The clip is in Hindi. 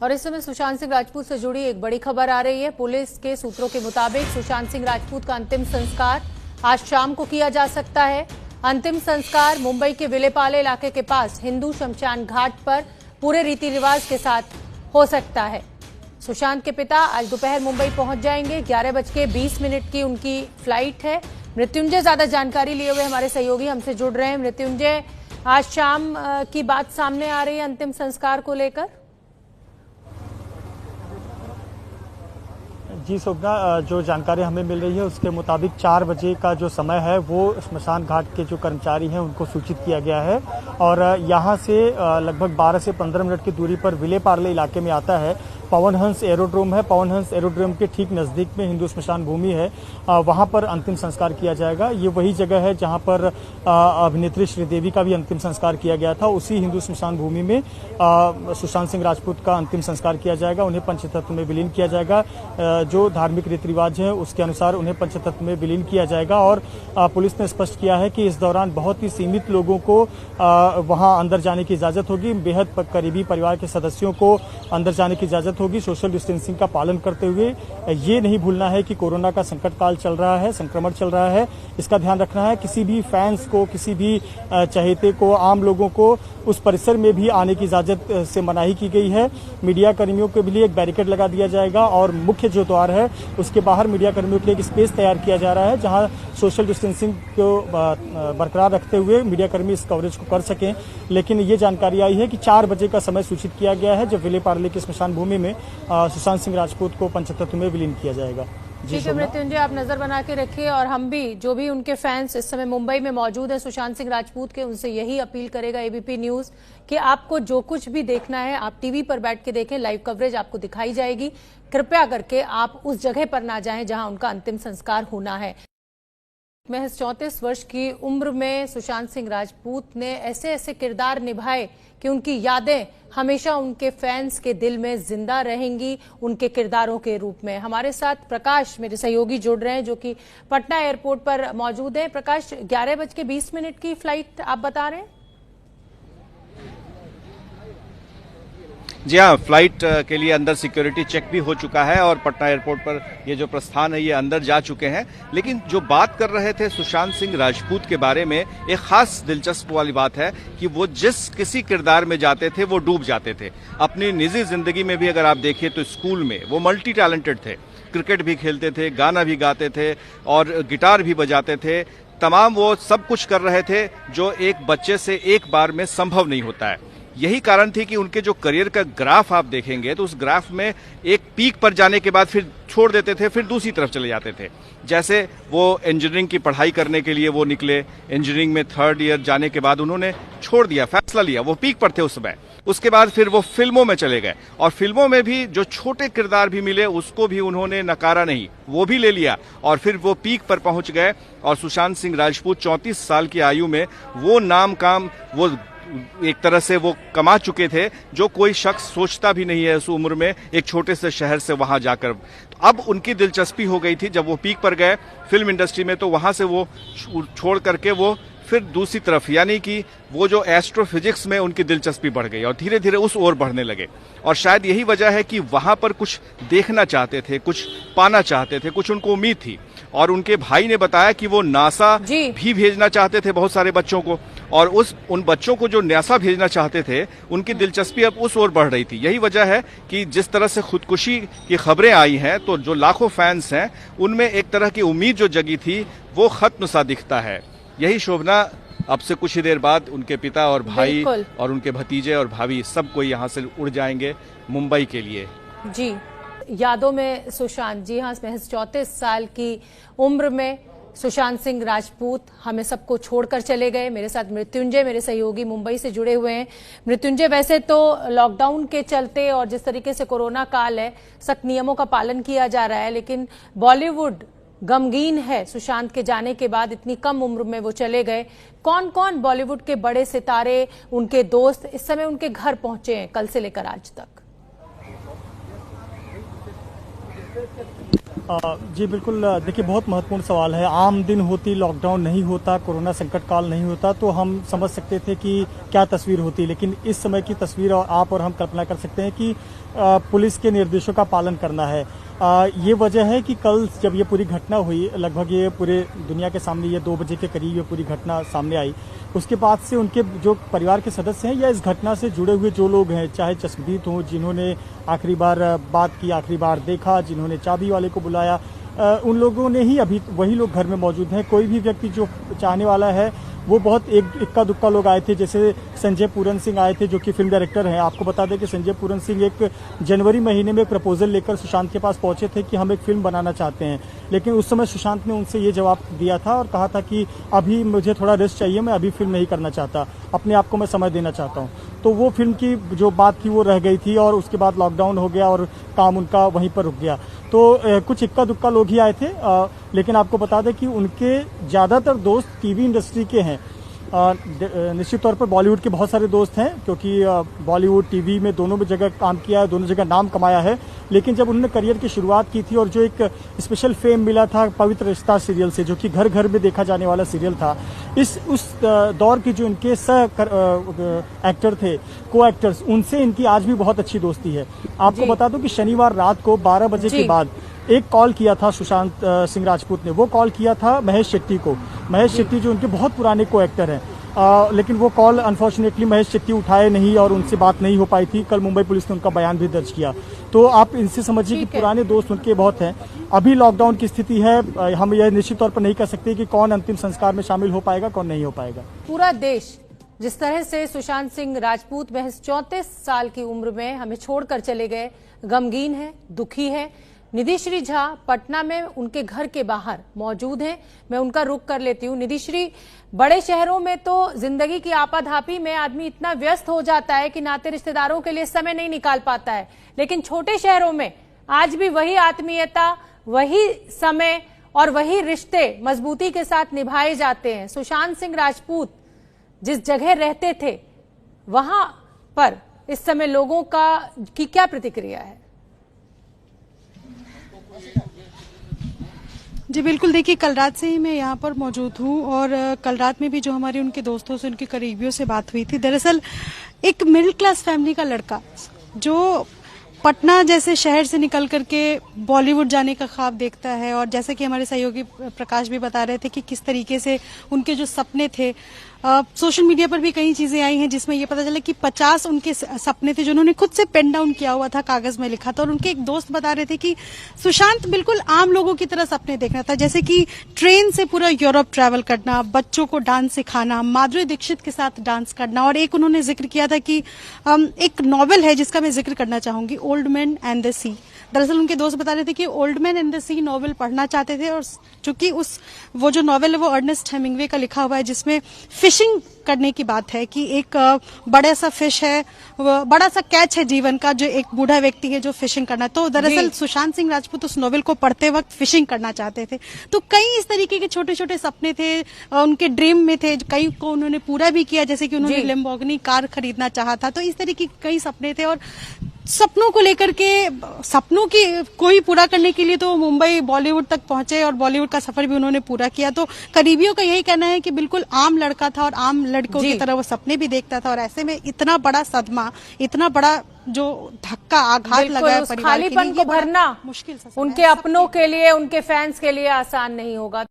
और इस समय सुशांत सिंह राजपूत से जुड़ी एक बड़ी खबर आ रही है। पुलिस के सूत्रों के मुताबिक सुशांत सिंह राजपूत का अंतिम संस्कार आज शाम को किया जा सकता है। अंतिम संस्कार मुंबई के विलेपाले इलाके के पास हिंदू शमशान घाट पर पूरे रीति रिवाज के साथ हो सकता है। सुशांत के पिता आज दोपहर मुंबई पहुंच जाएंगे। 11:20 की उनकी फ्लाइट है। मृत्युंजय ज्यादा जानकारी लिए हुए हमारे सहयोगी हमसे जुड़ रहे हैं। मृत्युंजय, आज शाम की बात सामने आ रही है अंतिम संस्कार को लेकर। जी शोभना, जो जानकारी हमें मिल रही है उसके मुताबिक 4 बजे का जो समय है वो स्मशान घाट के जो कर्मचारी हैं उनको सूचित किया गया है और यहाँ से लगभग 12 से 15 मिनट की दूरी पर विलेपार्ले इलाके में आता है पवन हंस एरोड्रोम है। पवन हंस एरोड्रोम के ठीक नजदीक में हिंदू स्मशान भूमि है, वहां पर अंतिम संस्कार किया जाएगा। ये वही जगह है जहां पर अभिनेत्री श्रीदेवी का भी अंतिम संस्कार किया गया था। उसी हिंदू स्मशान भूमि में सुशांत सिंह राजपूत का अंतिम संस्कार किया जाएगा। उन्हें पंचतत्व में विलीन किया जाएगा। जो धार्मिक रीति रिवाज है उसके अनुसार उन्हें पंचतत्व में विलीन किया जाएगा और पुलिस ने स्पष्ट किया है कि इस दौरान बहुत ही सीमित लोगों को वहां अंदर जाने की इजाजत होगी। बेहद करीबी परिवार के सदस्यों को अंदर जाने की इजाजत होगी। सोशल डिस्टेंसिंग का पालन करते हुए ये नहीं भूलना है कि कोरोना का संकट काल चल रहा है, संक्रमण चल रहा है, इसका ध्यान रखना है। किसी भी फैंस को, किसी भी चहेते को, आम लोगों को उस परिसर में भी आने की इजाजत से मनाही की गई है। मीडिया कर्मियों के लिए एक बैरिकेड लगा दिया जाएगा और मुख्य जो द्वार है उसके बाहर मीडिया कर्मियों के लिए एक स्पेस तैयार किया जा रहा है जहां सोशल डिस्टेंसिंग को बरकरार रखते हुए मीडिया कर्मी इस कवरेज को कर सकें। लेकिन ये जानकारी आई है कि 4 बजे का समय सूचित किया गया है जब विलेपार्ले की स्मशान भूमि में सुशांत सिंह राजपूत को पंचतत्व में विलीन किया जाएगा। ठीक है मृत्युंजय, आप नजर बना के रखिए और हम भी जो भी उनके फैंस इस समय मुंबई में मौजूद हैं सुशांत सिंह राजपूत के, उनसे यही अपील करेगा एबीपी न्यूज कि आपको जो कुछ भी देखना है आप टीवी पर बैठ के देखें। लाइव कवरेज आपको दिखाई जाएगी। कृपया करके आप उस जगह पर ना जाएं जहां उनका अंतिम संस्कार होना है। महज 34 वर्ष की उम्र में सुशांत सिंह राजपूत ने ऐसे ऐसे किरदार निभाए कि उनकी यादें हमेशा उनके फैंस के दिल में जिंदा रहेंगी उनके किरदारों के रूप में। हमारे साथ प्रकाश मेरे सहयोगी जुड़ रहे हैं जो कि पटना एयरपोर्ट पर मौजूद हैं। प्रकाश, 11:20 की फ्लाइट आप बता रहे हैं? जी हाँ, फ्लाइट के लिए अंदर सिक्योरिटी चेक भी हो चुका है और पटना एयरपोर्ट पर ये जो प्रस्थान है ये अंदर जा चुके हैं। लेकिन जो बात कर रहे थे सुशांत सिंह राजपूत के बारे में, एक खास दिलचस्प वाली बात है कि वो जिस किसी किरदार में जाते थे वो डूब जाते थे। अपनी निजी जिंदगी में भी अगर आप देखिए तो स्कूल में वो मल्टी टैलेंटेड थे। क्रिकेट भी खेलते थे, गाना भी गाते थे और गिटार भी बजाते थे। तमाम वो सब कुछ कर रहे थे जो एक बच्चे से एक बार में संभव नहीं होता है। यही कारण थी कि उनके जो करियर का ग्राफ आप देखेंगे तो उस ग्राफ में एक पीक पर जाने के बाद फिर छोड़ देते थे, फिर दूसरी तरफ चले जाते थे। जैसे वो इंजीनियरिंग की पढ़ाई करने के लिए वो निकले, इंजीनियरिंग में 3rd ईयर जाने के बाद उन्होंने छोड़ दिया, फैसला लिया, वो पीक पर थे उस समय। उसके बाद फिर वो फिल्मों में चले गए और फिल्मों में भी जो छोटे किरदार भी मिले उसको भी उन्होंने नकारा नहीं, वो भी ले लिया और फिर वो पीक पर पहुंच गए। और सुशांत सिंह राजपूत 34 साल की आयु में वो नाम काम वो एक तरह से वो कमा चुके थे जो कोई शख्स सोचता भी नहीं है उस उम्र में एक छोटे से शहर से वहां जाकर। तो अब उनकी दिलचस्पी हो गई थी जब वो पीक पर गए फिल्म इंडस्ट्री में, तो वहां से वो छोड़ करके वो फिर दूसरी तरफ यानी कि वो जो एस्ट्रोफिजिक्स में उनकी दिलचस्पी बढ़ गई और धीरे धीरे उस ओर बढ़ने लगे। और शायद यही वजह है कि वहां पर कुछ देखना चाहते थे, कुछ पाना चाहते थे, कुछ उनको उम्मीद थी। और उनके भाई ने बताया कि वो नासा भी भेजना चाहते थे बहुत सारे बच्चों को, और उन बच्चों को जो नासा भेजना चाहते थे उनकी दिलचस्पी अब उस ओर बढ़ रही थी। यही वजह है कि जिस तरह से खुदकुशी की खबरें आई हैं तो जो लाखों फैंस हैं उनमें एक तरह की उम्मीद जो जगी थी वो खत्म सा दिखता है। यही शोभना, अब से कुछ ही देर बाद उनके पिता और भाई और उनके भतीजे और भाभी सब कोई यहाँ से उड़ जाएंगे मुंबई के लिए। जी, यादों में सुशांत, जी हाँ, महज 34 साल की उम्र में सुशांत सिंह राजपूत हमें सबको छोड़कर चले गए। मेरे साथ मृत्युंजय मेरे सहयोगी मुंबई से जुड़े हुए हैं। मृत्युंजय, वैसे तो लॉकडाउन के चलते और जिस तरीके से कोरोना काल है सख्त नियमों का पालन किया जा रहा है, लेकिन बॉलीवुड गमगीन है सुशांत के जाने के बाद। इतनी कम उम्र में वो चले गए। कौन कौन बॉलीवुड के बड़े सितारे, उनके दोस्त इस समय उनके घर पहुंचे हैं कल से लेकर आज तक? जी बिल्कुल, देखिए बहुत महत्वपूर्ण सवाल है। आम दिन होती, लॉकडाउन नहीं होता, कोरोना संकट काल नहीं होता तो हम समझ सकते थे कि क्या तस्वीर होती, लेकिन इस समय की तस्वीर आप और हम कल्पना कर सकते हैं कि पुलिस के निर्देशों का पालन करना है। ये वजह है कि कल जब ये पूरी घटना हुई, लगभग ये पूरे दुनिया के सामने ये 2 बजे के करीब ये पूरी घटना सामने आई, उसके बाद से उनके जो परिवार के सदस्य हैं या इस घटना से जुड़े हुए जो लोग हैं, चाहे चश्मदीद हों, जिन्होंने आखिरी बार बात की, आखिरी बार देखा, जिन्होंने चाबी वाले को बुलाया, उन लोगों ने ही अभी वही लोग घर में मौजूद हैं। कोई भी व्यक्ति जो चाहने वाला है वो बहुत इक्का दुक्का लोग आए थे, जैसे संजय पूरन सिंह आए थे जो कि फिल्म डायरेक्टर हैं। आपको बता दें कि संजय पूरन सिंह एक जनवरी महीने में एक प्रपोजल लेकर सुशांत के पास पहुंचे थे कि हम एक फिल्म बनाना चाहते हैं, लेकिन उस समय सुशांत ने उनसे ये जवाब दिया था और कहा था कि अभी मुझे थोड़ा रेस्ट चाहिए, मैं अभी फिल्म नहीं करना चाहता, अपने आप को मैं समय देना चाहता हूँ। तो वो फिल्म की जो बात थी वो रह गई थी और उसके बाद लॉकडाउन हो गया और काम उनका वहीं पर रुक गया। तो कुछ इक्का दुक्का लोग ही आए थे, लेकिन आपको बता दें कि उनके ज़्यादातर दोस्त टीवी इंडस्ट्री के हैं। निश्चित तौर पर बॉलीवुड के बहुत सारे दोस्त हैं, क्योंकि बॉलीवुड टीवी में दोनों में जगह काम किया है, दोनों जगह नाम कमाया है। लेकिन जब उन्होंने करियर की शुरुआत की थी और जो एक स्पेशल फेम मिला था पवित्र रिश्ता सीरियल से, जो कि घर घर में देखा जाने वाला सीरियल था, उस दौर के जो इनके एक्टर थे, को एक्टर्स, उनसे इनकी आज भी बहुत अच्छी दोस्ती है। आपको बता दूं कि शनिवार रात को 12 बजे के बाद एक कॉल किया था सुशांत सिंह राजपूत ने। वो कॉल किया था महेश शेट्टी को। महेश शेट्टी जो उनके बहुत पुराने को एक्टर हैं, लेकिन वो कॉल अनफॉर्चुनेटली महेश शेट्टी उठाए नहीं और उनसे बात नहीं हो पाई थी। कल मुंबई पुलिस ने उनका बयान भी दर्ज किया। तो आप इनसे समझिए कि पुराने दोस्त उनके बहुत हैं। अभी लॉकडाउन की स्थिति है, हम यह निश्चित तौर पर नहीं कह सकते कि कौन अंतिम संस्कार में शामिल हो पाएगा, कौन नहीं हो पाएगा। पूरा देश जिस तरह से सुशांत सिंह राजपूत महज 34 साल की उम्र में हमें छोड़कर चले गए, गमगीन है, दुखी है। निधिश्री झा पटना में उनके घर के बाहर मौजूद हैं, मैं उनका रुख कर लेती हूँ। निधिश्री, बड़े शहरों में तो जिंदगी की आपाधापी में आदमी इतना व्यस्त हो जाता है कि नाते रिश्तेदारों के लिए समय नहीं निकाल पाता है, लेकिन छोटे शहरों में आज भी वही आत्मीयता, वही समय और वही रिश्ते मजबूती के साथ निभाए जाते हैं। सुशांत सिंह राजपूत जिस जगह रहते थे वहां पर इस समय लोगों की क्या प्रतिक्रिया है? जी बिल्कुल, देखिए कल रात से ही मैं यहाँ पर मौजूद हूँ और कल रात में भी जो हमारे उनके दोस्तों से, उनके करीबियों से बात हुई थी। दरअसल एक मिडिल क्लास फैमिली का लड़का जो पटना जैसे शहर से निकल करके बॉलीवुड जाने का ख्वाब देखता है, और जैसे कि हमारे सहयोगी प्रकाश भी बता रहे थे कि किस तरीके से उनके जो सपने थे, सोशल मीडिया पर भी कई चीजें आई हैं जिसमें ये पता चला कि 50 उनके सपने थे जो उन्होंने खुद से पेन डाउन किया हुआ था, कागज में लिखा था। और उनके एक दोस्त बता रहे थे कि सुशांत बिल्कुल आम लोगों की तरह सपने देखना था, जैसे कि ट्रेन से पूरा यूरोप ट्रैवल करना, बच्चों को डांस सिखाना, माधुरी दीक्षित के साथ डांस करना। और एक उन्होंने जिक्र किया था कि एक नॉवेल है जिसका मैं जिक्र करना चाहूंगी, Old Man and the Sea. दरअसल उनके दोस्त बता रहे थे कि Old Man and the Sea novel पढ़ना चाहते थे, और चूंकि वो जो नॉवेल है वो अर्नेस्ट हेमिंग्वे का लिखा हुआ है, जिसमें फिशिंग करने की बात है कि एक बड़ा सा फिश है, बड़ा सा कैच है जीवन का, जो एक बूढ़ा व्यक्ति है जो फिशिंग करना। तो दरअसल सुशांत सिंह राजपूत उस नॉवेल को पढ़ते वक्त फिशिंग करना चाहते थे। तो कई इस तरीके के छोटे छोटे सपने थे, उनके ड्रीम में थे, कई को उन्होंने पूरा भी किया, जैसे कि उन्होंने लैम्बोर्गिनी कार खरीदना चाहा था। तो इस तरीके के कई सपने थे, और सपनों को लेकर के, सपनों की कोई पूरा करने के लिए तो मुंबई बॉलीवुड तक पहुंचे और बॉलीवुड का सफर भी उन्होंने पूरा किया। तो करीबियों का यही कहना है कि बिल्कुल आम लड़का था और आम लड़कों की तरह वो सपने भी देखता था, और ऐसे में इतना बड़ा सदमा, इतना बड़ा जो धक्का, आघात लगा है परिवार खालीपन को भरना मुश्किल उनके अपनों के लिए, उनके फैंस के लिए आसान नहीं होगा।